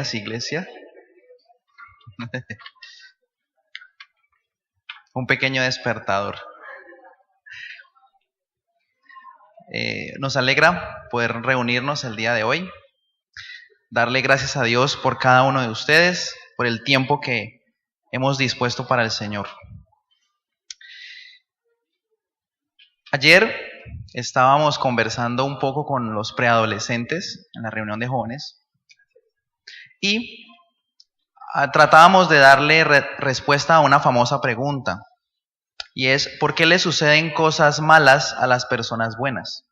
días, iglesia. Un pequeño despertador. Nos alegra poder reunirnos el día de hoy, darle gracias a Dios por cada uno de ustedes, por el tiempo que hemos dispuesto para el Señor. Ayer estábamos conversando un poco con los preadolescentes en la reunión de jóvenes y tratábamos de darle respuesta a una famosa pregunta, y es: ¿por qué le suceden cosas malas a las personas buenas?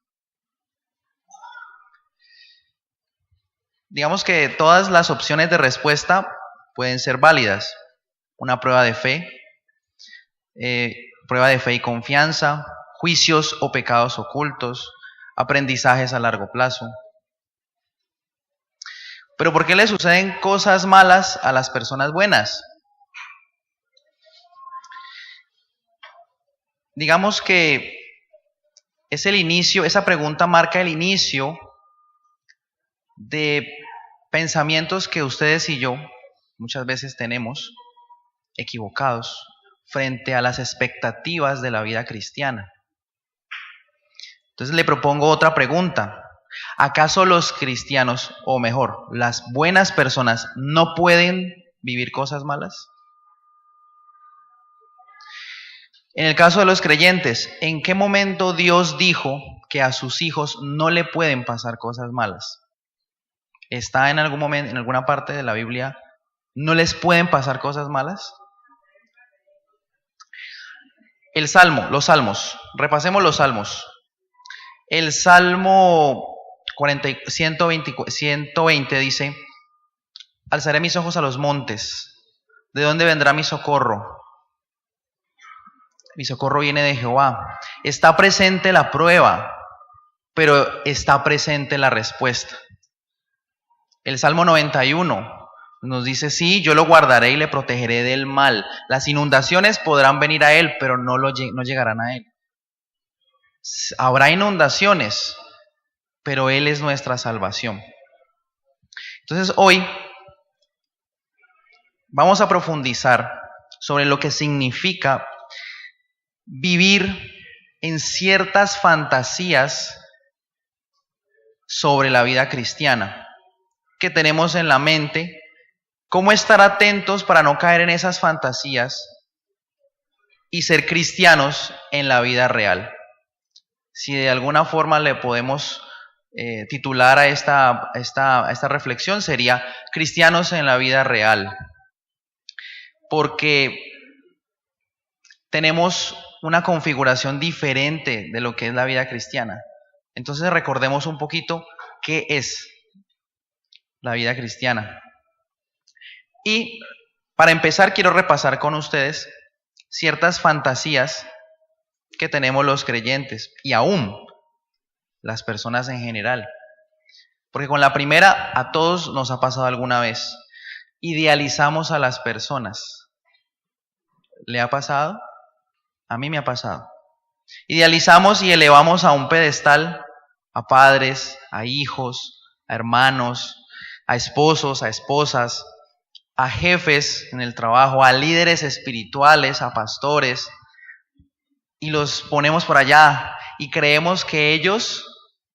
Digamos que todas las opciones de respuesta pueden ser válidas. Una prueba de fe y confianza, juicios o pecados ocultos, aprendizajes a largo plazo. Pero ¿por qué le suceden cosas malas a las personas buenas? Digamos que es el inicio, esa pregunta marca el inicio de pensamientos que ustedes y yo muchas veces tenemos equivocados frente a las expectativas de la vida cristiana. Entonces le propongo otra pregunta. ¿Acaso los cristianos, o mejor, las buenas personas, no pueden vivir cosas malas? En el caso de los creyentes, ¿en qué momento Dios dijo que a sus hijos no le pueden pasar cosas malas? ¿Está en algún momento, en alguna parte de la Biblia, no les pueden pasar cosas malas? El Salmo, los Salmos, repasemos los Salmos. El Salmo 120 dice: alzaré mis ojos a los montes, ¿de dónde vendrá mi socorro? Mi socorro viene de Jehová. Está presente la prueba, pero está presente la respuesta. El Salmo 91 nos dice: sí, yo lo guardaré y le protegeré del mal. Las inundaciones podrán venir a él, pero no llegarán a él. Habrá inundaciones, pero él es nuestra salvación. Entonces hoy vamos a profundizar sobre lo que significa vivir en ciertas fantasías sobre la vida cristiana que tenemos en la mente, cómo estar atentos para no caer en esas fantasías y ser cristianos en la vida real. Si de alguna forma le podemos titular a esta reflexión, sería cristianos en la vida real, porque tenemos una configuración diferente de lo que es la vida cristiana. Entonces recordemos un poquito qué es la vida cristiana. Y para empezar, quiero repasar con ustedes ciertas fantasías que tenemos los creyentes y aún las personas en general. Porque con la primera a todos nos ha pasado alguna vez. Idealizamos a las personas. ¿Le ha pasado? A mí me ha pasado. Idealizamos y elevamos a un pedestal a padres, a hijos, a hermanos, a esposos, a esposas, a jefes en el trabajo, a líderes espirituales, a pastores, y los ponemos por allá y creemos que ellos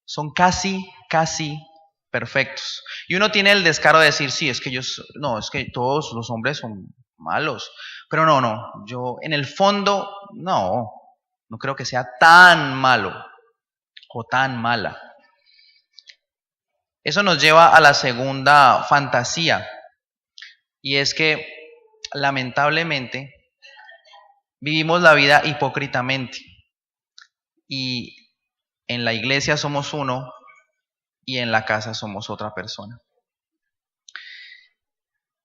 son casi perfectos. Y uno tiene el descaro de decir: sí, es que es que todos los hombres son malos. Pero no, yo en el fondo no creo que sea tan malo o tan mala. Eso nos lleva a la segunda fantasía, y es que lamentablemente vivimos la vida hipócritamente, y en la iglesia somos uno y en la casa somos otra persona.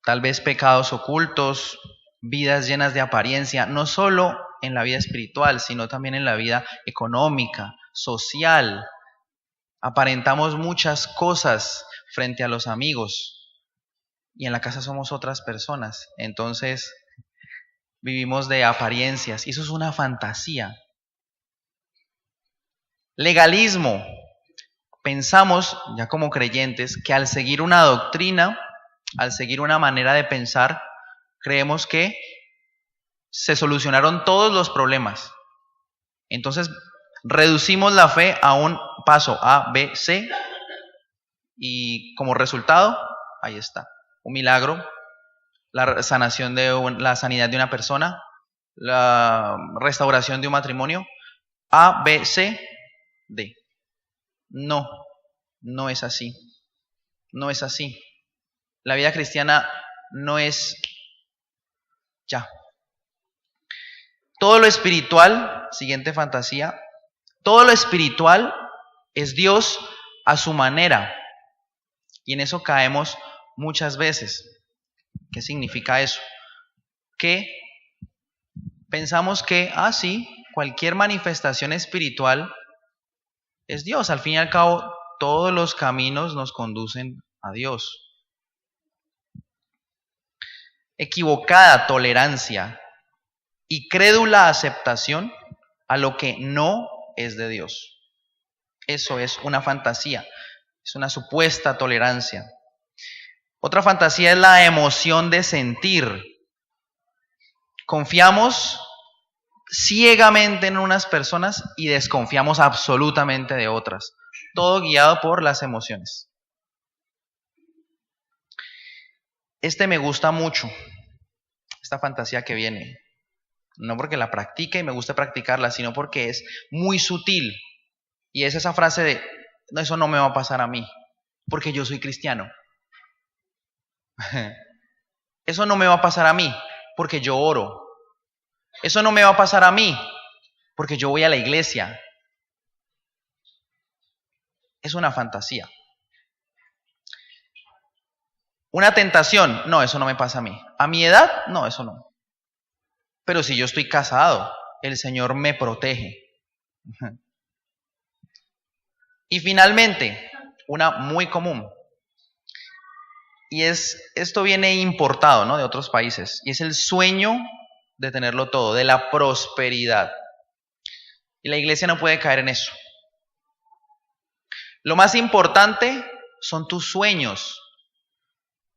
Tal vez pecados ocultos, vidas llenas de apariencia, no solo en la vida espiritual, sino también en la vida económica, social. Aparentamos muchas cosas frente a los amigos y en la casa somos otras personas. Entonces vivimos de apariencias y eso es una fantasía. Legalismo. Pensamos, ya como creyentes, que al seguir una doctrina al seguir una manera de pensar, creemos que se solucionaron todos los problemas. Entonces, reducimos la fe a un paso A, B, C, y como resultado, ahí está, un milagro, la sanidad de una persona, la restauración de un matrimonio, A, B, C, D. No, no es así. No es así. La vida cristiana no es ya. Todo lo espiritual, siguiente fantasía, todo lo espiritual es Dios a su manera. Y en eso caemos muchas veces. ¿Qué significa eso? Que pensamos que, sí, cualquier manifestación espiritual es Dios. Al fin y al cabo, todos los caminos nos conducen a Dios. Equivocada tolerancia y crédula aceptación a lo que no es de Dios. Eso es una fantasía, es una supuesta tolerancia. Otra fantasía es la emoción de sentir. Confiamos ciegamente en unas personas y desconfiamos absolutamente de otras. Todo guiado por las emociones. Me gusta mucho, esta fantasía que viene. No porque la practique y me gusta practicarla, sino porque es muy sutil. Y es esa frase de, no, eso no me va a pasar a mí, porque yo soy cristiano. Eso no me va a pasar a mí, porque yo oro. Eso no me va a pasar a mí, porque yo voy a la iglesia. Es una fantasía. Una tentación, no, eso no me pasa a mí. A mi edad, no, eso no. Pero si yo estoy casado, el Señor me protege. Y finalmente, una muy común. Y esto viene importado, ¿no?, de otros países. Y es el sueño de tenerlo todo, de la prosperidad. Y la iglesia no puede caer en eso. Lo más importante son tus sueños.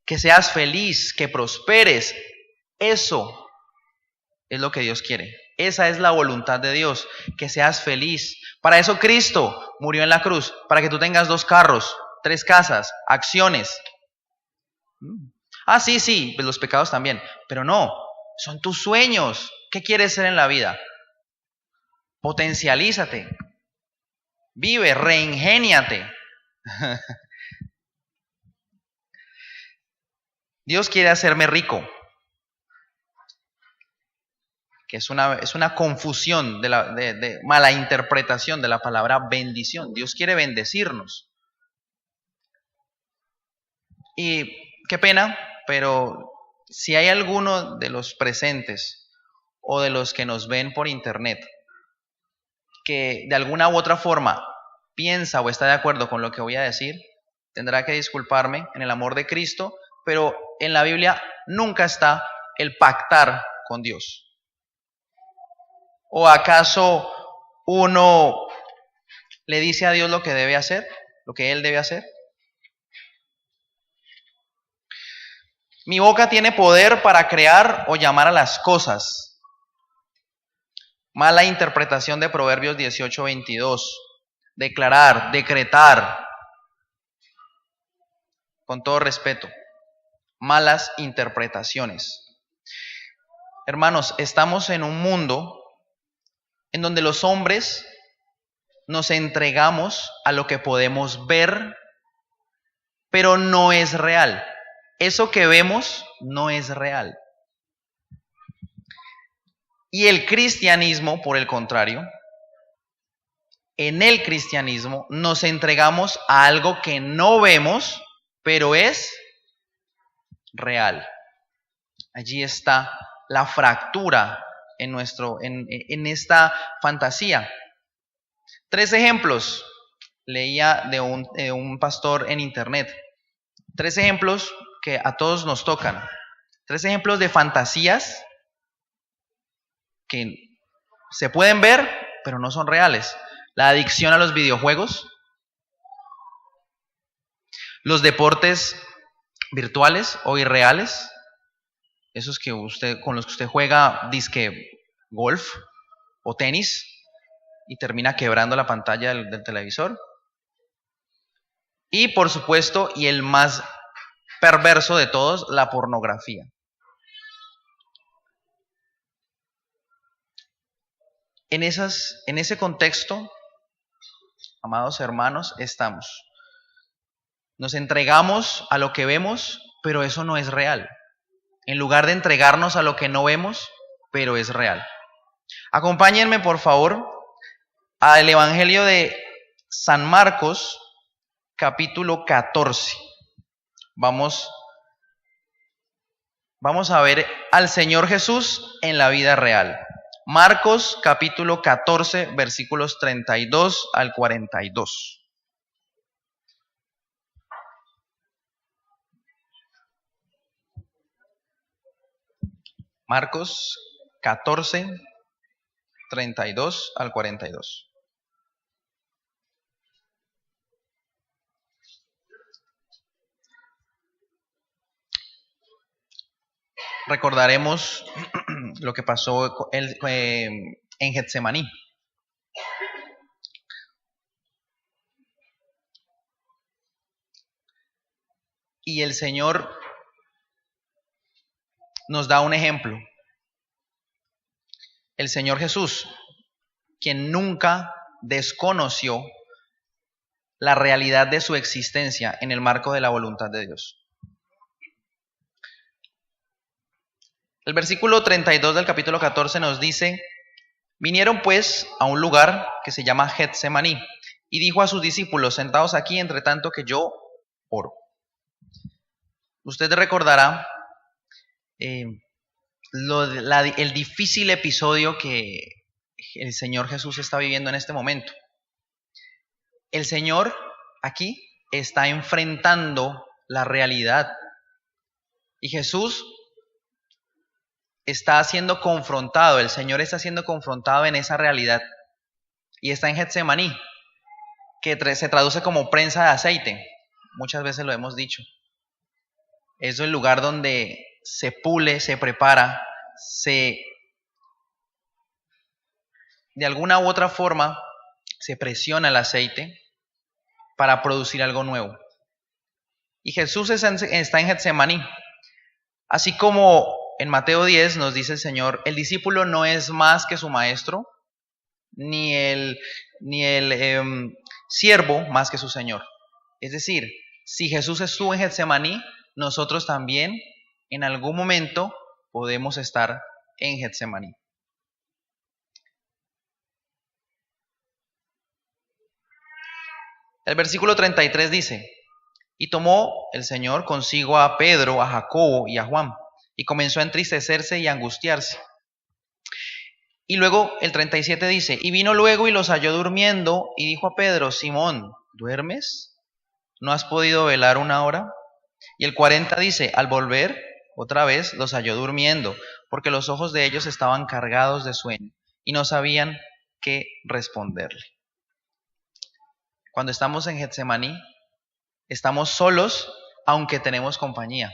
Que seas feliz, que prosperes. Eso es lo que Dios quiere. Esa es la voluntad de Dios, que seas feliz. Para eso Cristo murió en la cruz, para que tú tengas 2 carros, 3 casas, acciones. Sí, pues los pecados también, pero no, son tus sueños. ¿Qué quieres ser en la vida? Potencialízate, vive, reingéniate. Dios quiere hacerme rico, que es una confusión de mala interpretación de la palabra bendición. Dios quiere bendecirnos. Y qué pena, pero si hay alguno de los presentes o de los que nos ven por internet que de alguna u otra forma piensa o está de acuerdo con lo que voy a decir, tendrá que disculparme en el amor de Cristo, pero en la Biblia nunca está el pactar con Dios. ¿O acaso uno le dice a Dios lo que debe hacer, lo que Él debe hacer? Mi boca tiene poder para crear o llamar a las cosas. Mala interpretación de Proverbios 18:22. Declarar, decretar. Con todo respeto. Malas interpretaciones. Hermanos, estamos en un mundo en donde los hombres nos entregamos a lo que podemos ver, pero no es real. Eso que vemos no es real. Y el cristianismo, por el contrario, en el cristianismo nos entregamos a algo que no vemos, pero es real. Allí está la fractura en esta fantasía. 3 ejemplos. Leía de un pastor en internet. 3 ejemplos que a todos nos tocan. 3 ejemplos de fantasías que se pueden ver, pero no son reales. La adicción a los videojuegos, los deportes virtuales o irreales, esos que con los que usted juega disque golf o tenis y termina quebrando la pantalla del televisor. Y por supuesto, y el más perverso de todos, la pornografía. En ese contexto, amados hermanos, estamos. Nos entregamos a lo que vemos, pero eso no es real. En lugar de entregarnos a lo que no vemos, pero es real. Acompáñenme, por favor, al Evangelio de San Marcos, capítulo 14. Vamos a ver al Señor Jesús en la vida real. Marcos, capítulo 14, versículos 32 al 42. Marcos 14, 32 al 42. Recordaremos lo que pasó en Getsemaní. Y el Señor nos da un ejemplo. El Señor Jesús, quien nunca desconoció la realidad de su existencia en el marco de la voluntad de Dios. El versículo 32 del capítulo 14 nos dice: vinieron pues a un lugar que se llama Getsemaní, y dijo a sus discípulos: sentaos aquí entre tanto que yo oro. Usted recordará el difícil episodio que el Señor Jesús está viviendo en este momento. El Señor aquí está enfrentando la realidad, y Jesús está siendo confrontado, el Señor está siendo confrontado en esa realidad, y está en Getsemaní, que se traduce como prensa de aceite. Muchas veces lo hemos dicho. Es el lugar donde se pule, se prepara, de alguna u otra forma se presiona el aceite para producir algo nuevo. Y Jesús está en Getsemaní. Así como en Mateo 10 nos dice el Señor: el discípulo no es más que su maestro, ni el siervo más que su Señor. Es decir, si Jesús estuvo en Getsemaní, nosotros también en algún momento podemos estar en Getsemaní. El versículo 33 dice: y tomó el Señor consigo a Pedro, a Jacobo y a Juan, y comenzó a entristecerse y a angustiarse. Y luego el 37 dice: y vino luego y los halló durmiendo, y dijo a Pedro: Simón, ¿duermes? ¿No has podido velar una hora? Y el 40 dice: al volver otra vez los halló durmiendo, porque los ojos de ellos estaban cargados de sueño, y no sabían qué responderle. Cuando estamos en Getsemaní, estamos solos, aunque tenemos compañía.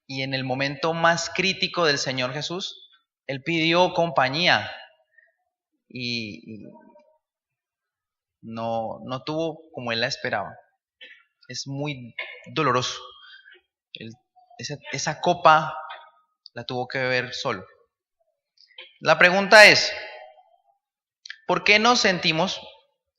Y en el momento más crítico del Señor Jesús, Él pidió compañía y no tuvo como Él la esperaba. Es muy doloroso. Esa copa la tuvo que beber solo. La pregunta es: ¿por qué nos sentimos,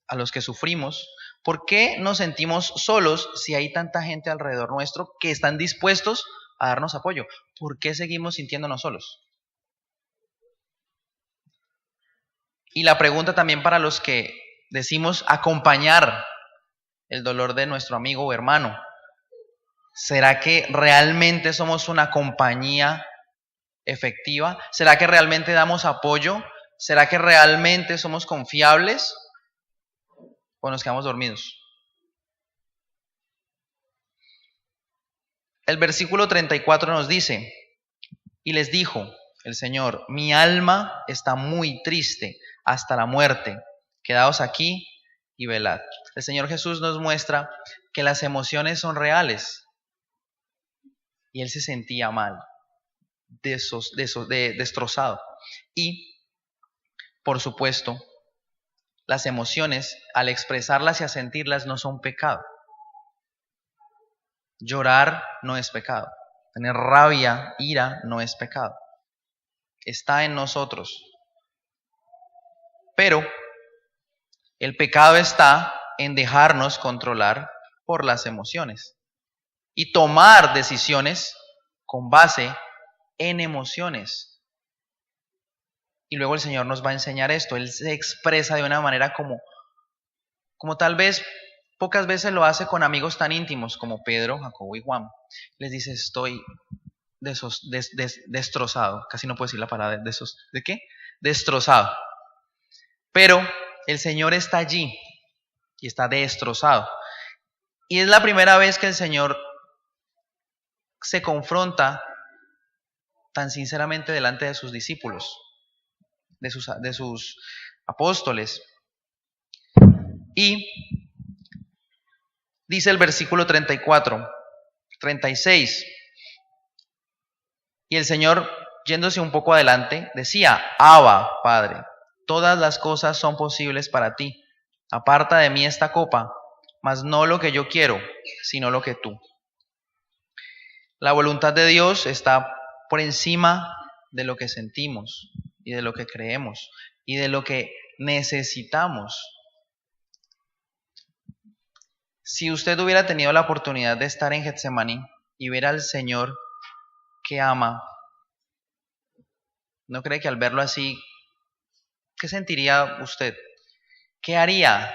a los que sufrimos, por qué nos sentimos solos si hay tanta gente alrededor nuestro que están dispuestos a darnos apoyo? ¿Por qué seguimos sintiéndonos solos? Y la pregunta también para los que decimos acompañar el dolor de nuestro amigo o hermano: ¿será que realmente somos una compañía efectiva? ¿Será que realmente damos apoyo? ¿Será que realmente somos confiables? ¿O nos quedamos dormidos? El versículo 34 nos dice: y les dijo el Señor: mi alma está muy triste hasta la muerte, quedaos aquí y velad. El Señor Jesús nos muestra que las emociones son reales. Y él se sentía mal, destrozado. Y, por supuesto, las emociones, al expresarlas y a sentirlas, no son pecado. Llorar no es pecado. Tener rabia, ira, no es pecado. Está en nosotros. Pero el pecado está en dejarnos controlar por las emociones y tomar decisiones con base en emociones. Y luego el Señor nos va a enseñar esto. Él se expresa de una manera como tal vez pocas veces lo hace con amigos tan íntimos como Pedro, Jacobo y Juan. Les dice, estoy destrozado. Casi no puedo decir la palabra ¿de qué? Destrozado. Pero el Señor está allí y está destrozado. Y es la primera vez que el Señor se confronta tan sinceramente delante de sus discípulos, de sus apóstoles. Y dice el versículo 34, 36, y el Señor, yéndose un poco adelante, decía, Abba, Padre, todas las cosas son posibles para ti. Aparta de mí esta copa, mas no lo que yo quiero, sino lo que tú. La voluntad de Dios está por encima de lo que sentimos y de lo que creemos y de lo que necesitamos. Si usted hubiera tenido la oportunidad de estar en Getsemaní y ver al Señor que ama, ¿no cree que al verlo así, qué sentiría usted? ¿Qué haría?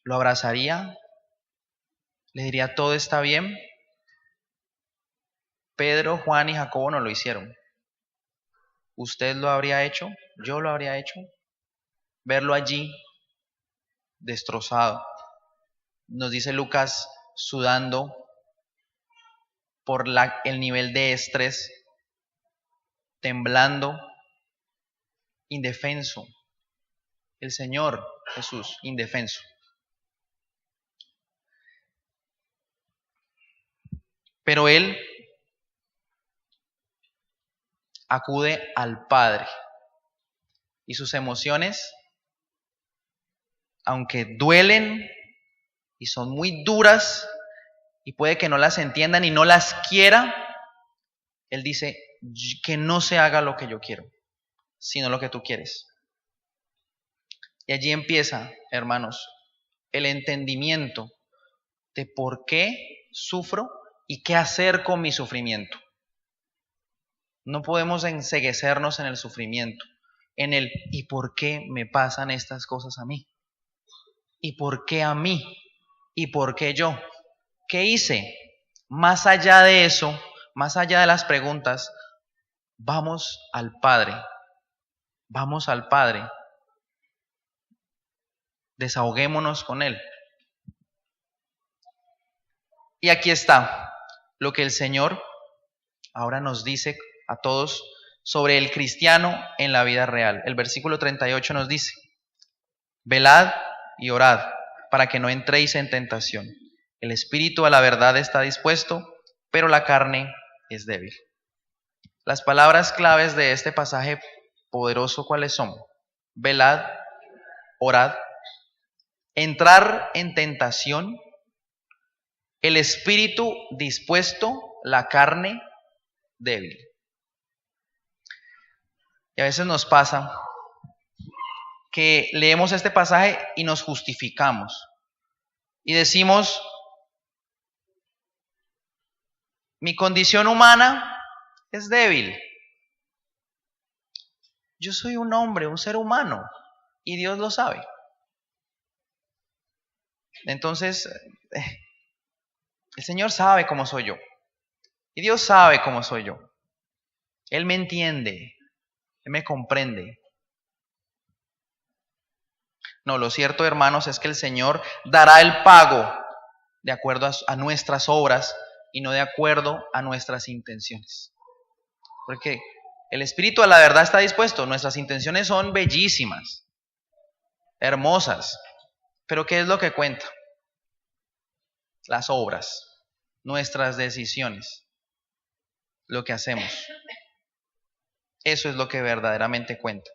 ¿Lo abrazaría? ¿Le diría todo está bien? Pedro, Juan y Jacobo no lo hicieron. ¿Usted lo habría hecho? ¿Yo lo habría hecho? Verlo allí, destrozado. Nos dice Lucas, sudando por el nivel de estrés, temblando, indefenso. El Señor Jesús, indefenso. Pero Él acude al Padre. Y sus emociones, aunque duelen y son muy duras, y puede que no las entiendan y no las quiera, Él dice que no se haga lo que yo quiero, sino lo que tú quieres. Y allí empieza, hermanos, el entendimiento de por qué sufro y qué hacer con mi sufrimiento. No podemos enceguecernos en el sufrimiento, en el ¿y por qué me pasan estas cosas a mí? ¿Y por qué a mí? ¿Y por qué yo? ¿Qué hice? Más allá de eso, más allá de las preguntas, vamos al Padre. Vamos al Padre. Desahoguémonos con Él. Y aquí está lo que el Señor ahora nos dice a todos sobre el cristiano en la vida real. El versículo 38 nos dice, velad y orad para que no entréis en tentación. El espíritu a la verdad está dispuesto, pero la carne es débil. Las palabras claves de este pasaje poderoso, ¿cuáles son? Velad, orad, entrar en tentación, el espíritu dispuesto, la carne débil. Y a veces nos pasa que leemos este pasaje y nos justificamos y decimos, mi condición humana es débil. Yo soy un hombre, un ser humano, y Dios lo sabe. Entonces, el Señor sabe cómo soy yo. Y Dios sabe cómo soy yo. Él me entiende. Él me comprende. No, lo cierto, hermanos, es que el Señor dará el pago de acuerdo a nuestras obras y no de acuerdo a nuestras intenciones. Porque el espíritu a la verdad está dispuesto. Nuestras intenciones son bellísimas, hermosas. Pero ¿qué es lo que cuenta? las obras, nuestras decisiones, lo que hacemos. Eso es lo que verdaderamente cuenta.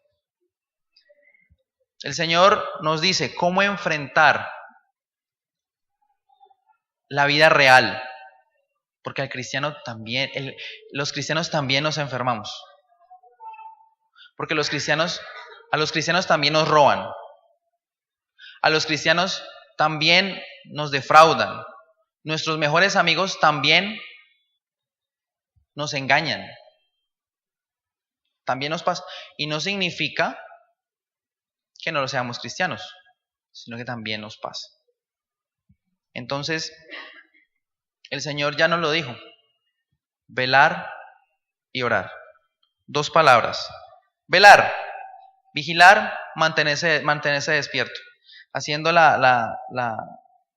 El Señor nos dice cómo enfrentar la vida real, porque los cristianos también nos enfermamos, porque a los cristianos también nos roban, a los cristianos también nos defraudan, nuestros mejores amigos también nos engañan, también nos pasa, y no significa que no lo seamos cristianos, sino que también nos pasa. Entonces, el Señor ya nos lo dijo: velar y orar. 2 palabras: velar, vigilar, mantenerse despierto. Haciendo la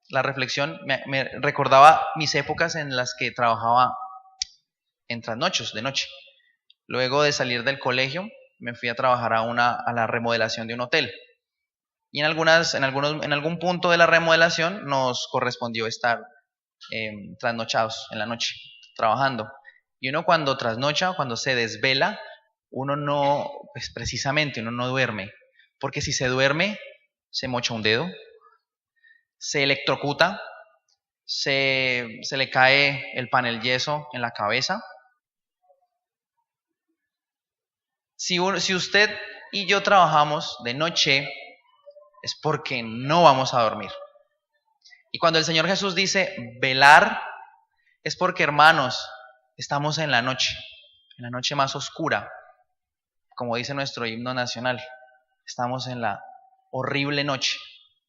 reflexión, me recordaba mis épocas en las que trabajaba en trasnochos, de noche. Luego de salir del colegio, me fui a trabajar a la remodelación de un hotel. Y en algún punto de la remodelación nos correspondió estar trasnochados en la noche, trabajando. Y uno cuando trasnocha, cuando se desvela, uno no duerme. Porque si se duerme, se mocha un dedo, se electrocuta, se le cae el panel yeso en la cabeza. Si usted y yo trabajamos de noche, es porque no vamos a dormir. Y cuando el Señor Jesús dice velar, es porque, hermanos, estamos en la noche más oscura, como dice nuestro himno nacional. Estamos en la horrible noche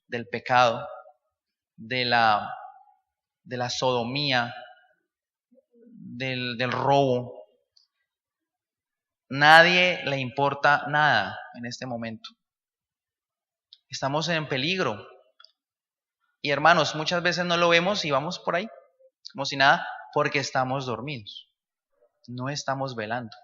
del pecado, de la sodomía, del robo. Nadie le importa nada en este momento. Estamos en peligro. Y hermanos, muchas veces no lo vemos y vamos por ahí, como si nada, porque estamos dormidos. No estamos velando.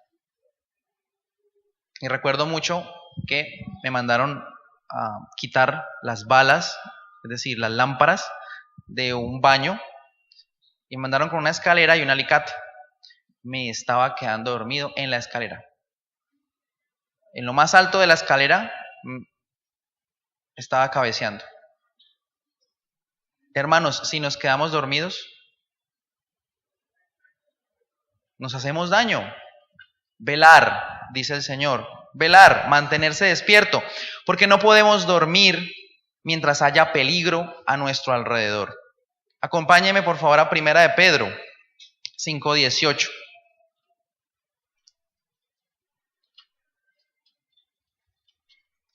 Y recuerdo mucho que me mandaron a quitar las balas, es decir, las lámparas de un baño, y me mandaron con una escalera y un alicate. Me estaba quedando dormido en la escalera. En lo más alto de la escalera estaba cabeceando. Hermanos, si nos quedamos dormidos, nos hacemos daño. Velar, dice el Señor, velar, mantenerse despierto, porque no podemos dormir mientras haya peligro a nuestro alrededor. Acompáñeme por favor a 1 de Pedro 5:18.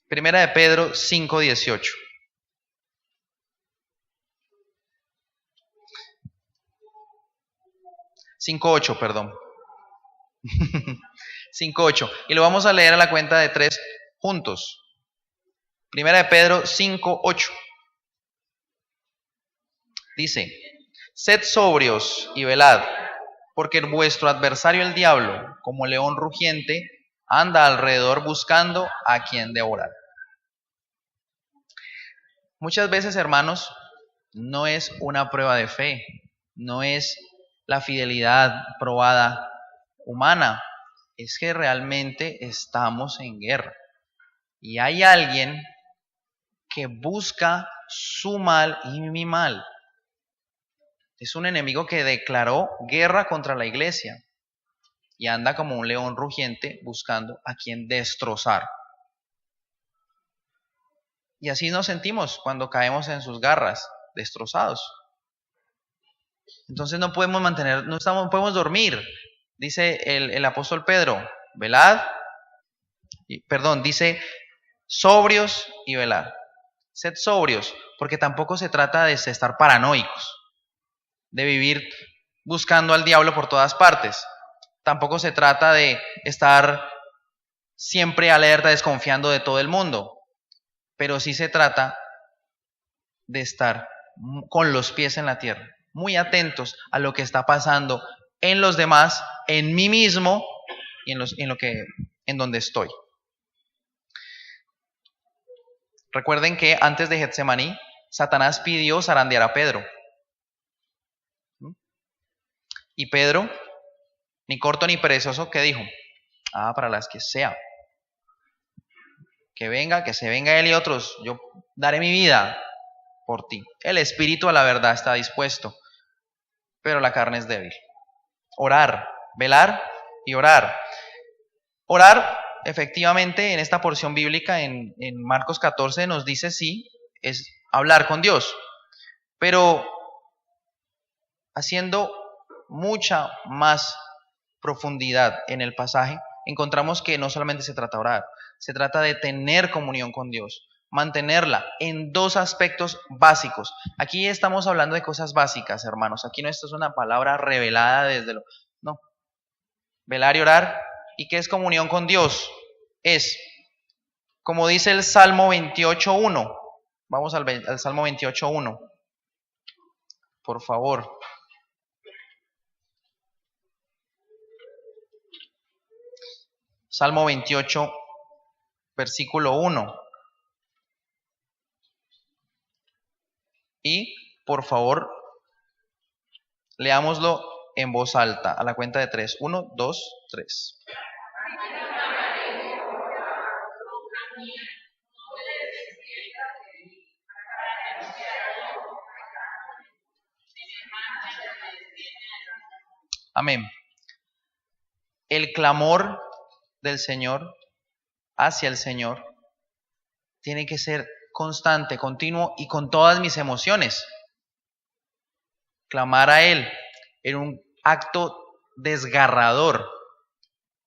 Primera de Pedro 5:18. 5:8, perdón. 5:8. Y lo vamos a leer a la cuenta de 3 juntos. Primera de Pedro 5:8. Dice: sed sobrios y velad, porque vuestro adversario el diablo, como león rugiente, anda alrededor buscando a quien devorar. Muchas veces, hermanos, no es una prueba de fe, no es la fidelidad probada humana, es que realmente estamos en guerra. Y hay alguien que busca su mal y mi mal. Es un enemigo que declaró guerra contra la iglesia y anda como un león rugiente buscando a quien destrozar. Y así nos sentimos cuando caemos en sus garras, destrozados. Entonces no podemos dormir. Dice el apóstol Pedro, dice sobrios y velad. Sed sobrios, porque tampoco se trata de estar paranoicos, de vivir buscando al diablo por todas partes. Tampoco se trata de estar siempre alerta, desconfiando de todo el mundo. Pero sí se trata de estar con los pies en la tierra, muy atentos a lo que está pasando en los demás, en mí mismo y en donde estoy. Recuerden que antes de Getsemaní, Satanás pidió zarandear a Pedro. Y Pedro, ni corto ni perezoso, ¿qué dijo? Para las que sea. Que se venga él y otros, yo daré mi vida por ti. El espíritu a la verdad está dispuesto, pero la carne es débil. Orar, velar y orar. Orar, efectivamente, en esta porción bíblica, en Marcos 14, nos dice sí, es hablar con Dios, pero haciendo mucha más profundidad en el pasaje, encontramos que no solamente se trata de orar, se trata de tener comunión con Dios, mantenerla en dos aspectos básicos. Aquí estamos hablando de cosas básicas, hermanos. Aquí no esto es una palabra revelada desde lo... No. Velar y orar. ¿Y qué es comunión con Dios? Es, como dice el Salmo 28.1. Vamos al Salmo 28.1. Por favor. Salmo 28, versículo 1. Y, por favor, leámoslo en voz alta, a la cuenta de 3. 1, 2, 3. Amén. El clamor del Señor hacia el Señor tiene que ser constante, continuo y con todas mis emociones. Clamar a Él en un acto desgarrador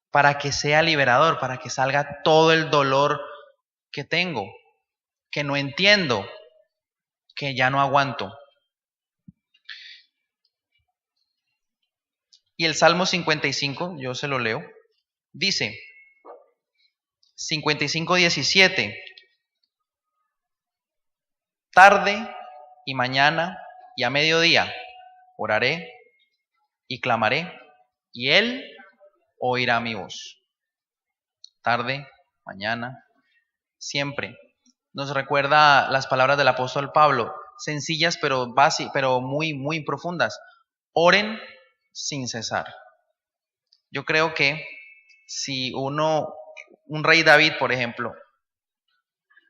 para que sea liberador, para que salga todo el dolor que tengo, que no entiendo, que ya no aguanto. Y el Salmo 55, yo se lo leo, dice, 55:17, tarde y mañana y a mediodía oraré y clamaré, y Él oirá mi voz. Tarde, mañana, siempre. Nos recuerda las palabras del apóstol Pablo, sencillas pero muy, muy profundas. Oren sin cesar. Yo creo que si un rey David, por ejemplo,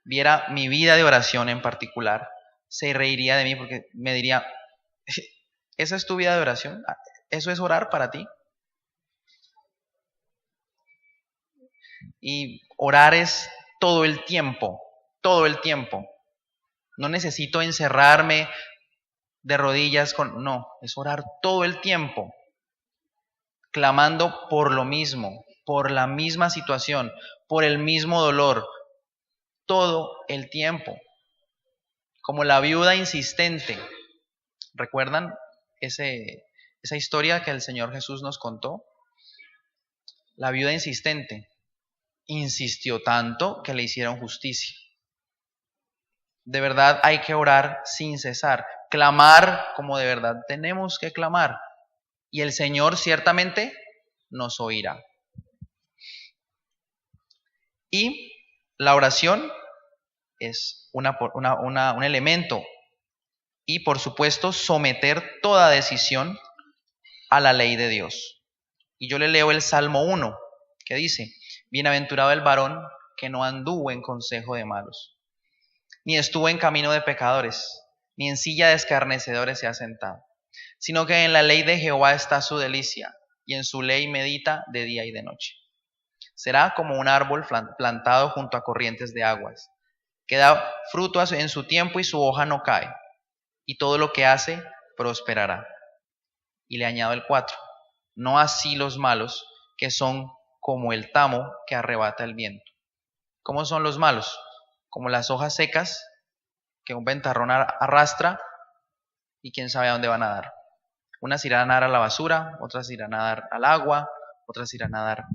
viera mi vida de oración en particular, se reiría de mí porque me diría, ¿esa es tu vida de oración? ¿Eso es orar para ti? Y orar es todo el tiempo, todo el tiempo. No necesito encerrarme de rodillas no, es orar todo el tiempo, clamando por lo mismo, por la misma situación, por el mismo dolor, todo el tiempo. Como la viuda insistente. ¿Recuerdan esa historia que el Señor Jesús nos contó? La viuda insistente insistió tanto que le hicieron justicia. De verdad hay que orar sin cesar, clamar como de verdad tenemos que clamar. Y el Señor ciertamente nos oirá. Y la oración es un elemento. Y por supuesto, someter toda decisión a la ley de Dios. Y yo le leo el Salmo 1, que dice, bienaventurado el varón que no anduvo en consejo de malos, ni estuvo en camino de pecadores, ni en silla de escarnecedores se ha sentado, sino que en la ley de Jehová está su delicia, y en su ley medita de día y de noche. Será como un árbol plantado junto a corrientes de aguas, que da fruto en su tiempo y su hoja no cae, y todo lo que hace prosperará. Y le añado el 4, no así los malos, que son como el tamo que arrebata el viento. ¿Cómo son los malos? Como las hojas secas que un ventarrón arrastra y quién sabe a dónde van a dar. Unas irán a dar a la basura, otras irán a dar al agua, otras irán a dar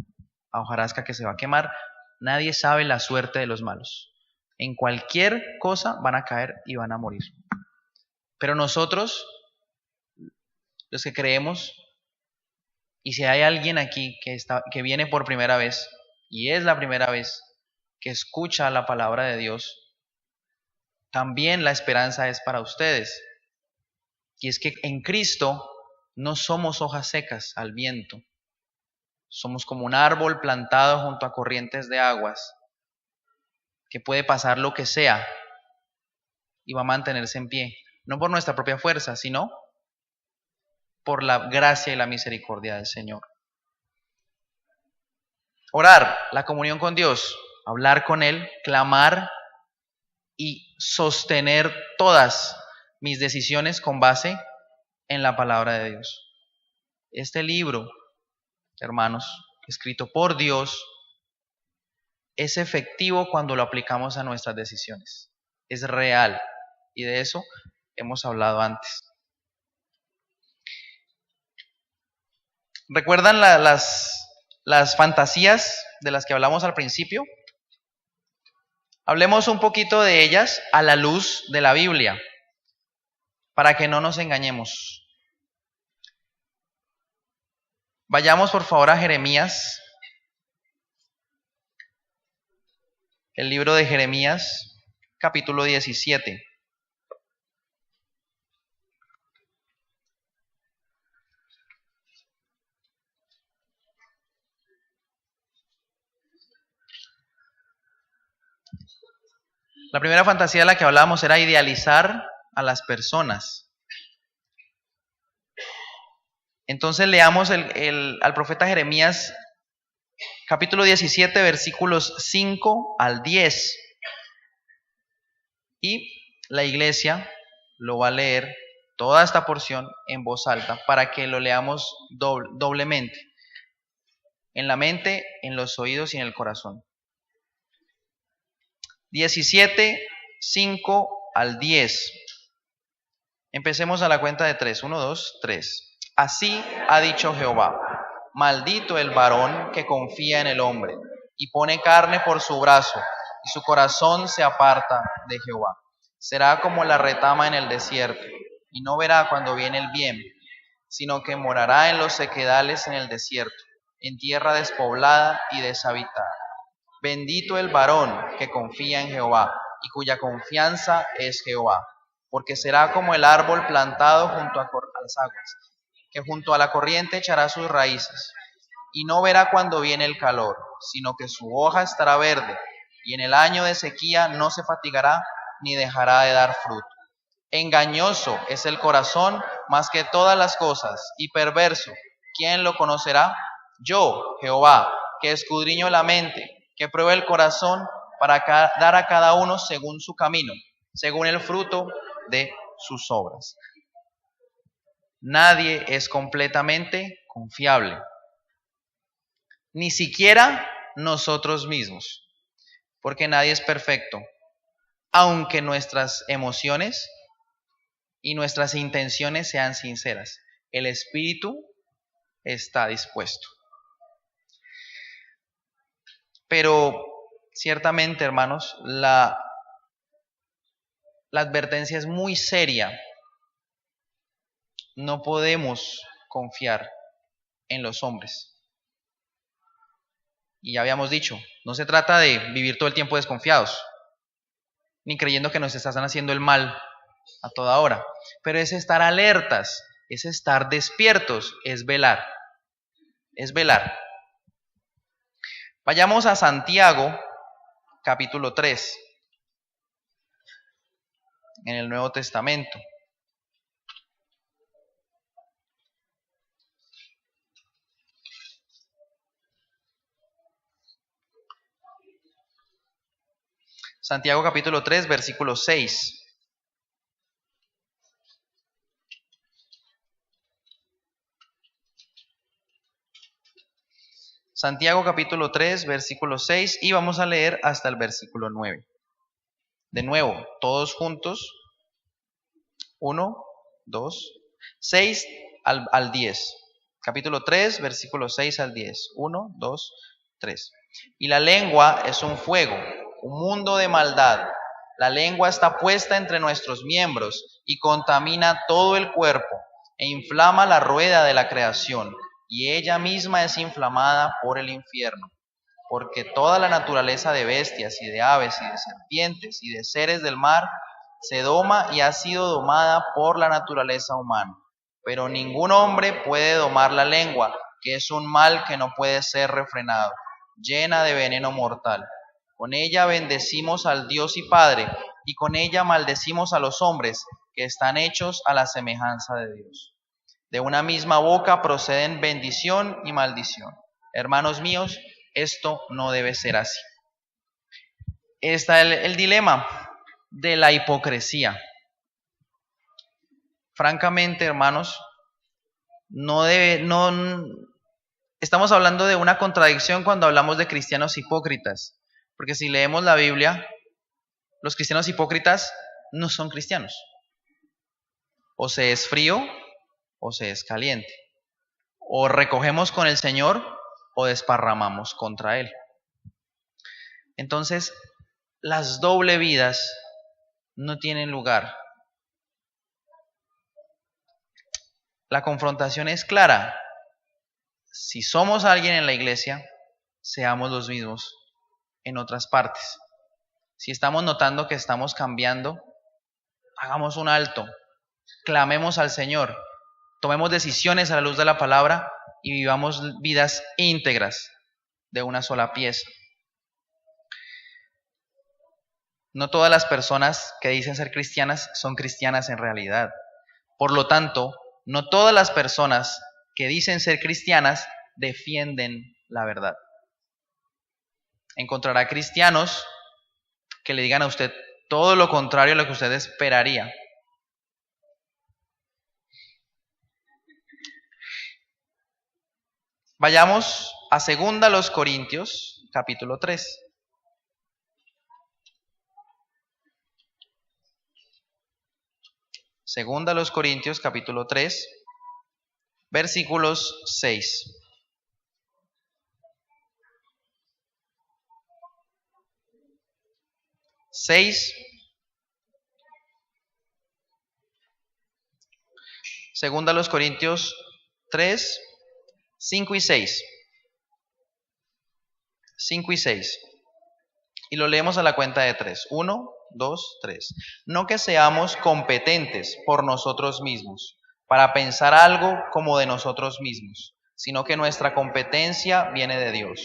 a hojarasca que se va a quemar. Nadie sabe la suerte de los malos. En cualquier cosa van a caer y van a morir. Pero nosotros, los que creemos, y si hay alguien aquí que viene por primera vez, y es la primera vez que escucha la palabra de Dios, también la esperanza es para ustedes. Y es que en Cristo No somos hojas secas al viento. Somos como un árbol plantado junto a corrientes de aguas que puede pasar lo que sea y va a mantenerse en pie. No por nuestra propia fuerza, sino por la gracia y la misericordia del Señor. Orar, la comunión con Dios, hablar con Él, clamar y sostener todas mis decisiones con base en la palabra de Dios. Este libro, hermanos, escrito por Dios, es efectivo cuando lo aplicamos a nuestras decisiones. Es real y de eso hemos hablado antes. ¿Recuerdan las fantasías de las que hablamos al principio? Hablemos un poquito de ellas a la luz de la Biblia, para que no nos engañemos. Vayamos por favor a Jeremías, el libro de Jeremías, capítulo 17. La primera fantasía de la que hablábamos era idealizar a las personas. Entonces leamos al profeta Jeremías, capítulo 17, versículos 5 al 10. Y la iglesia lo va a leer toda esta porción en voz alta para que lo leamos doblemente. En la mente, en los oídos y en el corazón. 17, 5 al 10. Empecemos a la cuenta de 3. 1, 2, 3. Así ha dicho Jehová: maldito el varón que confía en el hombre y pone carne por su brazo, y su corazón se aparta de Jehová. Será como la retama en el desierto, y no verá cuando viene el bien, sino que morará en los sequedales en el desierto, en tierra despoblada y deshabitada. Bendito el varón que confía en Jehová y cuya confianza es Jehová, porque será como el árbol plantado junto a las aguas, que junto a la corriente echará sus raíces, y no verá cuando viene el calor, sino que su hoja estará verde, y en el año de sequía no se fatigará ni dejará de dar fruto. Engañoso es el corazón más que todas las cosas, y perverso, ¿quién lo conocerá? Yo, Jehová, que escudriño la mente, que prueba el corazón para dar a cada uno según su camino, según el fruto de sus obras. Nadie es completamente confiable, ni siquiera nosotros mismos, porque nadie es perfecto, aunque nuestras emociones y nuestras intenciones sean sinceras. El espíritu está dispuesto. Pero ciertamente, hermanos, la advertencia es muy seria. No podemos confiar en los hombres. Y ya habíamos dicho, no se trata de vivir todo el tiempo desconfiados, ni creyendo que nos están haciendo el mal a toda hora, pero es estar alertas, es estar despiertos, es velar, es velar. Vayamos a Santiago, capítulo 3, en el Nuevo Testamento. Santiago capítulo 3, versículo 6. Santiago capítulo 3, versículo 6, y vamos a leer hasta el versículo 9. De nuevo, todos juntos. 1, 2, 6 al 10. Capítulo 3, versículo 6 al 10. 1, 2, 3. Y la lengua es un fuego, un mundo de maldad. La lengua está puesta entre nuestros miembros y contamina todo el cuerpo e inflama la rueda de la creación, y ella misma es inflamada por el infierno. Porque toda la naturaleza de bestias y de aves y de serpientes y de seres del mar se doma y ha sido domada por la naturaleza humana. pero ningún hombre puede domar la lengua, que es un mal que no puede ser refrenado, llena de veneno mortal. Con ella bendecimos al Dios y Padre, y con ella maldecimos a los hombres, que están hechos a la semejanza de Dios. De una misma boca proceden bendición y maldición. Hermanos míos, esto no debe ser así. Está el dilema de la hipocresía. Francamente, hermanos, estamos hablando de una contradicción cuando hablamos de cristianos hipócritas, porque si leemos la Biblia, los cristianos hipócritas no son cristianos. O se es frío o se es caliente. O recogemos con el Señor o desparramamos contra Él. Entonces, las doble vidas no tienen lugar. La confrontación es clara. Si somos alguien en la iglesia, seamos los mismos en otras partes. Si estamos notando que estamos cambiando, hagamos un alto, clamemos al Señor, tomemos decisiones a la luz de la palabra y vivamos vidas íntegras de una sola pieza. No todas las personas que dicen ser cristianas son cristianas en realidad. Por lo tanto, no todas las personas que dicen ser cristianas defienden la verdad. Encontrará cristianos que le digan a usted todo lo contrario a lo que usted esperaría. Vayamos a 2 Corintios, capítulo 3. Segunda a los Corintios, capítulo 3, versículos 6. Segunda a los Corintios 3, 5 y 6. 5 y 6. Y lo leemos a la cuenta de 3. 1, 2, 3. No que seamos competentes por nosotros mismos para pensar algo como de nosotros mismos, sino que nuestra competencia viene de Dios,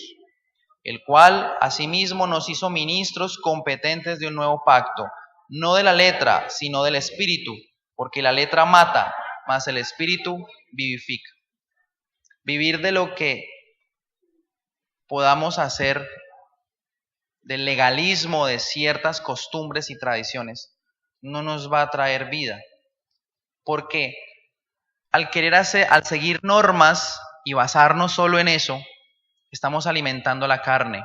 el cual asimismo nos hizo ministros competentes de un nuevo pacto, no de la letra, sino del Espíritu, porque la letra mata, mas el Espíritu vivifica. Vivir de lo que podamos hacer, del legalismo de ciertas costumbres y tradiciones, no nos va a traer vida. Porque al seguir normas y basarnos solo en eso, estamos alimentando la carne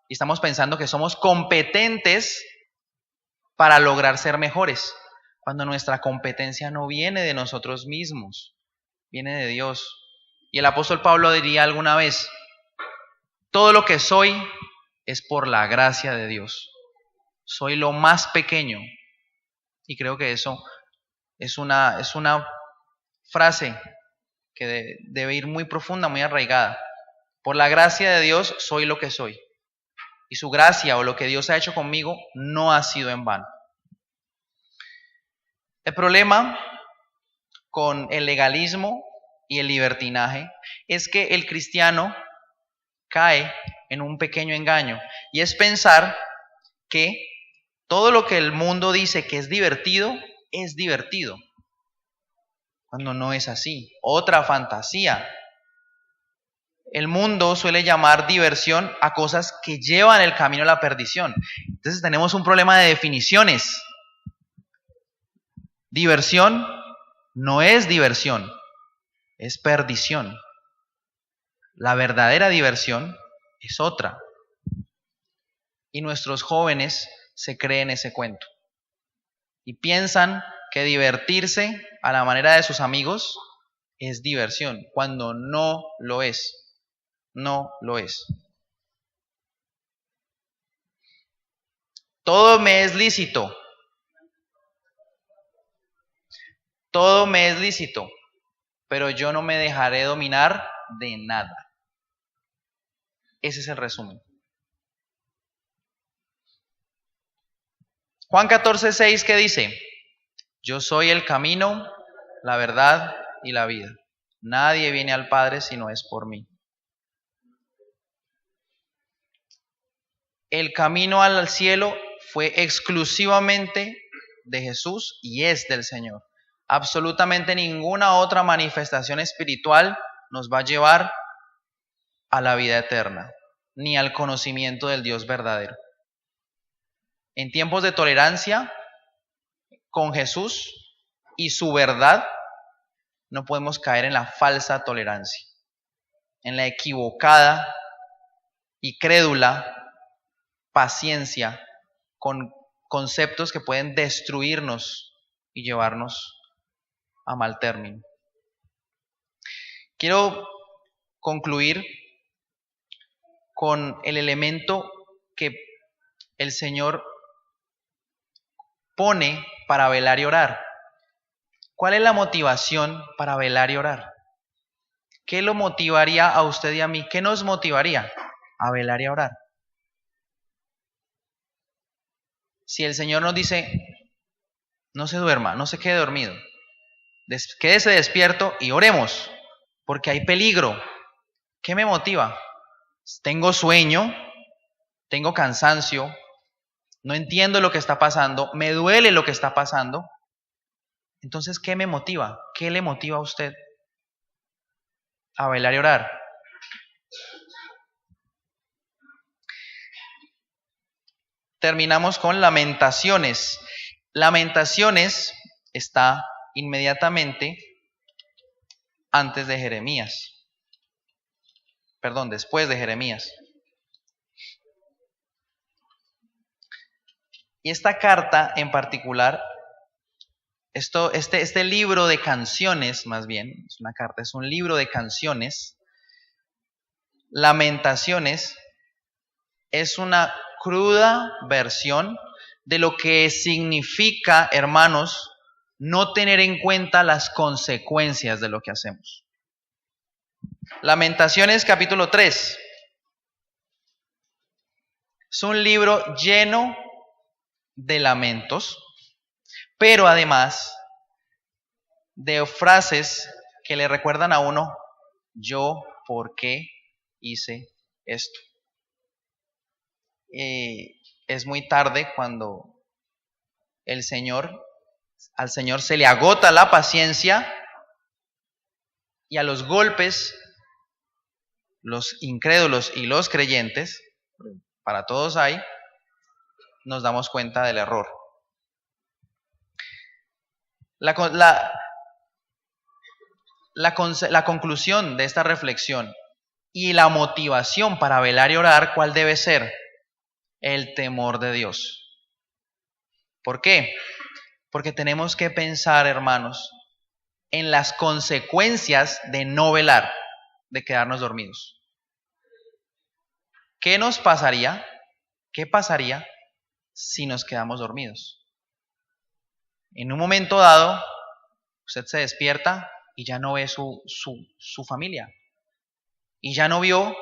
y estamos pensando que somos competentes para lograr ser mejores, cuando nuestra competencia no viene de nosotros mismos, viene de Dios. Y el apóstol Pablo diría alguna vez: todo lo que soy es por la gracia de Dios. Soy lo más pequeño. Y creo que eso es una frase que debe ir muy profunda, muy arraigada. Por la gracia de Dios soy lo que soy. Y su gracia o lo que Dios ha hecho conmigo no ha sido en vano. El problema con el legalismo y el libertinaje es que el cristiano cae en un pequeño engaño, y es pensar que todo lo que el mundo dice que es divertido, cuando no es así. Otra fantasía. El mundo suele llamar diversión a cosas que llevan el camino a la perdición. Entonces tenemos un problema de definiciones. Diversión no es diversión, es perdición. La verdadera diversión es otra. Y nuestros jóvenes se creen ese cuento. Y piensan que divertirse a la manera de sus amigos es diversión, cuando no lo es. No lo es. Todo me es lícito. Todo me es lícito, pero yo no me dejaré dominar de nada. Ese es el resumen. Juan 14:6, ¿qué dice? Yo soy el camino, la verdad y la vida. Nadie viene al Padre si no es por mí. El camino al cielo fue exclusivamente de Jesús y es del Señor. Absolutamente ninguna otra manifestación espiritual nos va a llevar a la vida eterna, ni al conocimiento del Dios verdadero. En tiempos de tolerancia, con Jesús y su verdad, no podemos caer en la falsa tolerancia, en la equivocada y crédula paciencia con conceptos que pueden destruirnos y llevarnos a mal término. Quiero concluir con el elemento que el Señor pone para velar y orar. ¿Cuál es la motivación para velar y orar? ¿Qué lo motivaría a usted y a mí? ¿Qué nos motivaría a velar y a orar? Si el Señor nos dice, no se duerma, no se quede dormido, quédese despierto y oremos, porque hay peligro. ¿Qué me motiva? Tengo sueño, tengo cansancio, no entiendo lo que está pasando, me duele lo que está pasando. Entonces, ¿qué me motiva? ¿Qué le motiva a usted a velar y orar? Terminamos con Lamentaciones. Lamentaciones está inmediatamente antes de Jeremías. Perdón, después de Jeremías. Y esta carta en particular, este libro de canciones, más bien, es una carta, es un libro de canciones. Lamentaciones es una cruda versión de lo que significa, hermanos, no tener en cuenta las consecuencias de lo que hacemos. Lamentaciones capítulo 3. Es un libro lleno de lamentos, pero además de frases que le recuerdan a uno, yo, ¿por qué hice esto? Es muy tarde cuando al Señor se le agota la paciencia y a los golpes, los incrédulos y los creyentes, para todos hay, nos damos cuenta del error. La conclusión de esta reflexión y la motivación para velar y orar, ¿cuál debe ser? El temor de Dios. ¿Por qué? Porque tenemos que pensar, hermanos, en las consecuencias de no velar, de quedarnos dormidos. ¿Qué nos pasaría? ¿Qué pasaría si nos quedamos dormidos? En un momento dado, usted se despierta y ya no ve su familia. Y ya no vio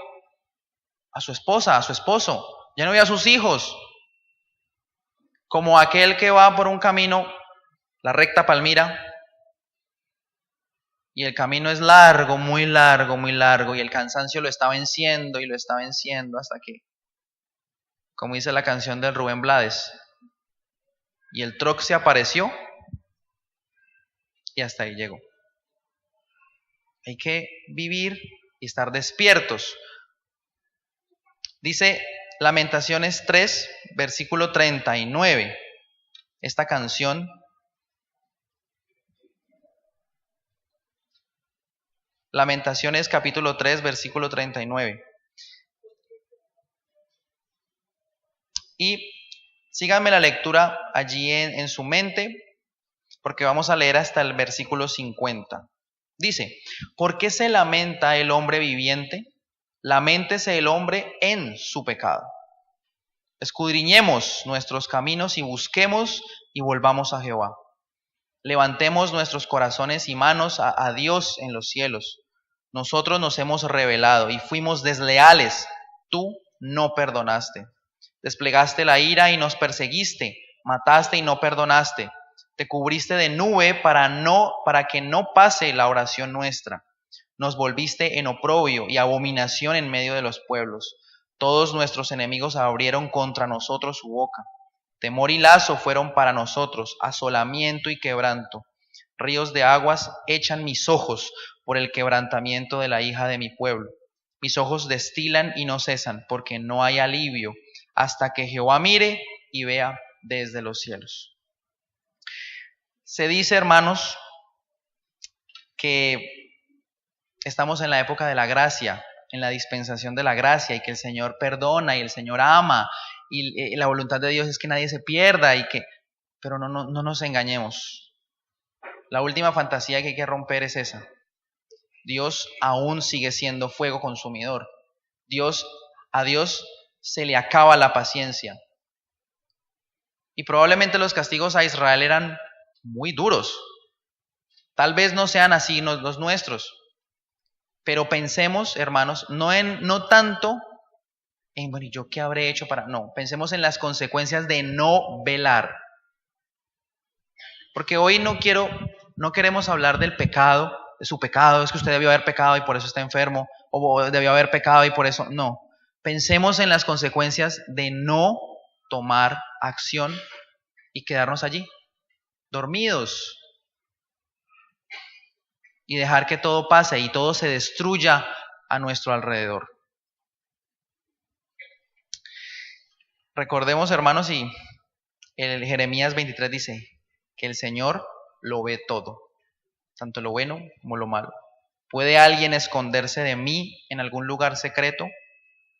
a su esposa, a su esposo. Ya no vio a sus hijos. Como aquel que va por un camino, la recta Palmira, y el camino es largo, muy largo, muy largo, y el cansancio lo está venciendo y lo está venciendo hasta que, como dice la canción del Rubén Blades, y el truck se apareció y hasta ahí llegó. Hay que vivir y estar despiertos. Dice Lamentaciones 3, versículo 39. Esta canción. Lamentaciones capítulo 3, versículo 39. Y síganme la lectura allí en su mente, porque vamos a leer hasta el versículo 50. Dice, ¿por qué se lamenta el hombre viviente? Laméntese el hombre en su pecado. Escudriñemos nuestros caminos y busquemos y volvamos a Jehová. Levantemos nuestros corazones y manos a Dios en los cielos. Nosotros nos hemos rebelado y fuimos desleales. Tú no perdonaste. Desplegaste la ira y nos perseguiste. Mataste y no perdonaste. Te cubriste de nube para que no pase la oración nuestra. Nos volviste en oprobio y abominación en medio de los pueblos. Todos nuestros enemigos abrieron contra nosotros su boca. Temor y lazo fueron para nosotros, asolamiento y quebranto. Ríos de aguas echan mis ojos por el quebrantamiento de la hija de mi pueblo. Mis ojos destilan y no cesan, porque no hay alivio, hasta que Jehová mire y vea desde los cielos. Se dice, hermanos, que estamos en la época de la gracia, en la dispensación de la gracia, y que el Señor perdona y el Señor ama, y la voluntad de Dios es que nadie se pierda, pero no nos engañemos. La última fantasía que hay que romper es esa. Dios aún sigue siendo fuego consumidor. A Dios se le acaba la paciencia. Y probablemente los castigos a Israel eran muy duros. Tal vez no sean así los nuestros. Pero pensemos, hermanos, no tanto en, bueno, ¿y yo qué habré hecho para...? No, pensemos en las consecuencias de no velar. Porque hoy no queremos hablar del pecado, de su pecado, es que usted debió haber pecado y por eso está enfermo, o debió haber pecado y por eso... No, pensemos en las consecuencias de no tomar acción y quedarnos allí, dormidos, y dejar que todo pase y todo se destruya a nuestro alrededor. Recordemos, hermanos, y el Jeremías 23 dice que el Señor lo ve todo, tanto lo bueno como lo malo. ¿Puede alguien esconderse de mí en algún lugar secreto?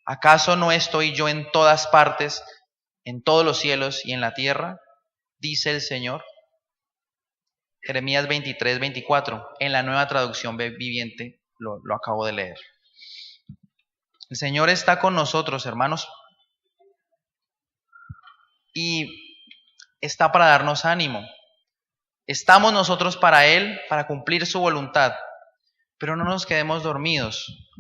¿Acaso no estoy yo en todas partes, en todos los cielos y en la tierra? Dice el Señor. Jeremías 23, 24, en la Nueva Traducción Viviente lo acabo de leer. El Señor está con nosotros, hermanos, y está para darnos ánimo. Estamos nosotros para Él, para cumplir su voluntad, pero no nos quedemos dormidos.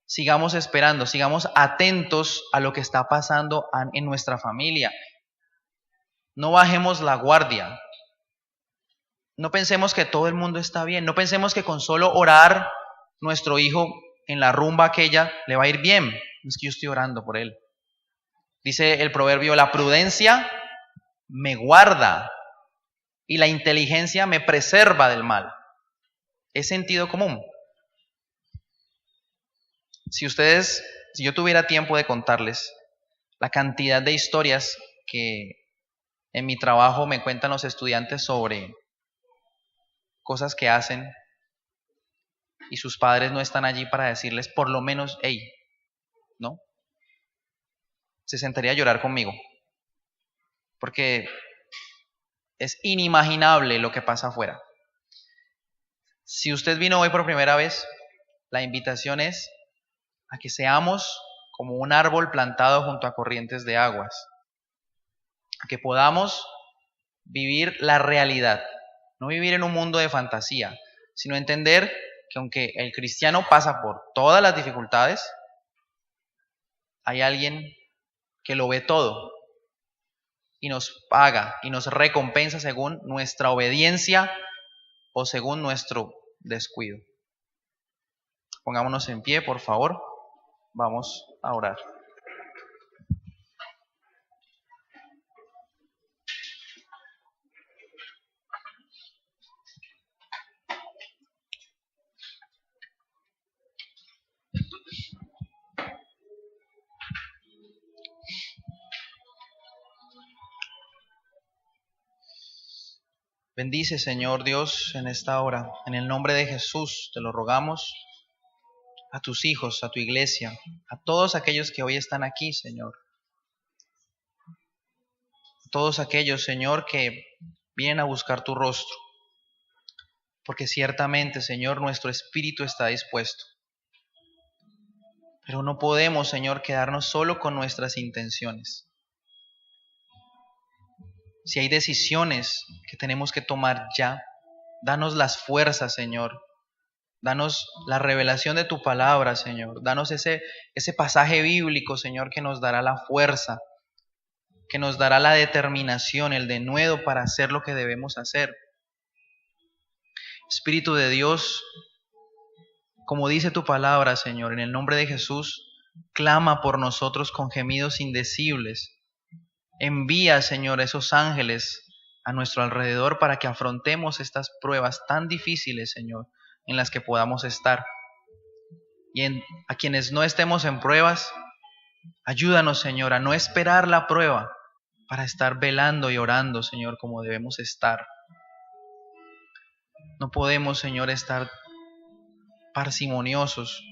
Sigamos esperando, sigamos atentos a lo que está pasando en nuestra familia. No bajemos la guardia. No pensemos que todo el mundo está bien. No pensemos que con solo orar nuestro hijo en la rumba aquella le va a ir bien. Es que yo estoy orando por él. Dice el proverbio, la prudencia me guarda y la inteligencia me preserva del mal. Es sentido común. Si yo tuviera tiempo de contarles la cantidad de historias que en mi trabajo me cuentan los estudiantes sobre cosas que hacen y sus padres no están allí para decirles por lo menos, hey, ¿no? Se sentaría a llorar conmigo, porque es inimaginable lo que pasa afuera. Si usted vino hoy por primera vez, la invitación es a que seamos como un árbol plantado junto a corrientes de aguas, a que podamos vivir la realidad, no vivir en un mundo de fantasía, sino entender que aunque el cristiano pasa por todas las dificultades, hay alguien que lo ve todo y nos paga y nos recompensa según nuestra obediencia o según nuestro descuido. Pongámonos en pie, por favor. Vamos a orar. Bendice, Señor Dios, en esta hora. En el nombre de Jesús te lo rogamos a tus hijos, a tu iglesia, a todos aquellos que hoy están aquí, Señor. A todos aquellos, Señor, que vienen a buscar tu rostro. Porque ciertamente, Señor, nuestro espíritu está dispuesto. Pero no podemos, Señor, quedarnos solo con nuestras intenciones. Si hay decisiones que tenemos que tomar ya, danos las fuerzas, Señor. Danos la revelación de tu palabra, Señor. Danos ese pasaje bíblico, Señor, que nos dará la fuerza que nos dará la determinación, el denuedo para hacer lo que debemos hacer. Espíritu de Dios, como dice tu palabra, Señor, en el nombre de Jesús, clama por nosotros con gemidos indecibles. Envía, Señor, esos ángeles a nuestro alrededor para que afrontemos estas pruebas tan difíciles, Señor, en las que podamos estar. Y a quienes no estemos en pruebas, ayúdanos, Señor, a no esperar la prueba para estar velando y orando, Señor, como debemos estar. No podemos, Señor, estar parsimoniosos,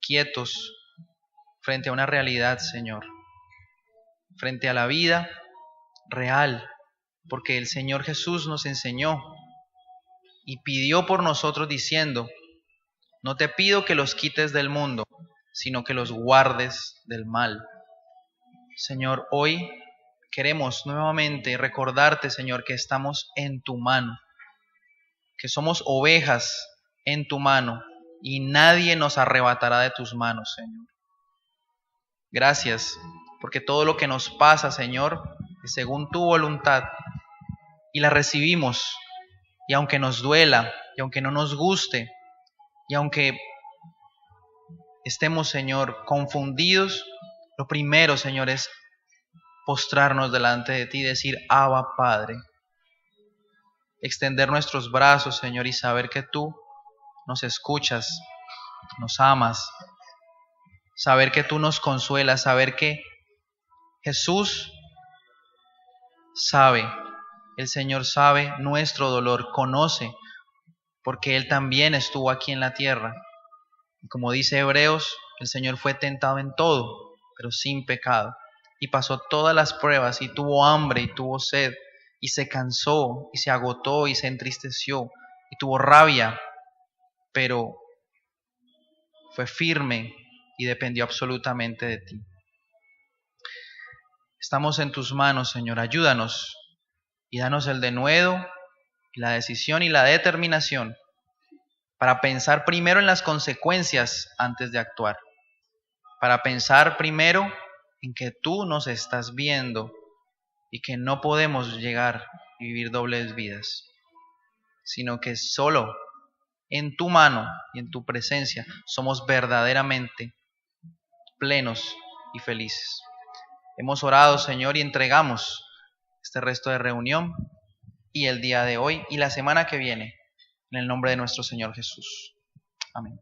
quietos, frente a una realidad, Señor, frente a la vida real, porque el Señor Jesús nos enseñó y pidió por nosotros diciendo: no te pido que los quites del mundo, sino que los guardes del mal. Señor, hoy queremos nuevamente recordarte, Señor, que estamos en tu mano, que somos ovejas en tu mano y nadie nos arrebatará de tus manos, Señor. Gracias, porque todo lo que nos pasa, Señor, es según tu voluntad y la recibimos. Y aunque nos duela, y aunque no nos guste, y aunque estemos, Señor, confundidos, lo primero, Señor, es postrarnos delante de ti y decir: Abba, Padre. Extender nuestros brazos, Señor, y saber que tú nos escuchas, nos amas. Saber que tú nos consuelas, saber que Jesús sabe, el Señor sabe nuestro dolor, conoce, porque Él también estuvo aquí en la tierra. Y como dice Hebreos, el Señor fue tentado en todo, pero sin pecado. Y pasó todas las pruebas, y tuvo hambre, y tuvo sed, y se cansó, y se agotó, y se entristeció, y tuvo rabia, pero fue firme y dependió absolutamente de ti. Estamos en tus manos, Señor, ayúdanos y danos el denuedo, la decisión y la determinación para pensar primero en las consecuencias antes de actuar, para pensar primero en que tú nos estás viendo y que no podemos llegar y vivir dobles vidas, sino que solo en tu mano y en tu presencia somos verdaderamente plenos y felices. Hemos orado, Señor, y entregamos este resto de reunión y el día de hoy y la semana que viene en el nombre de nuestro Señor Jesús. Amén.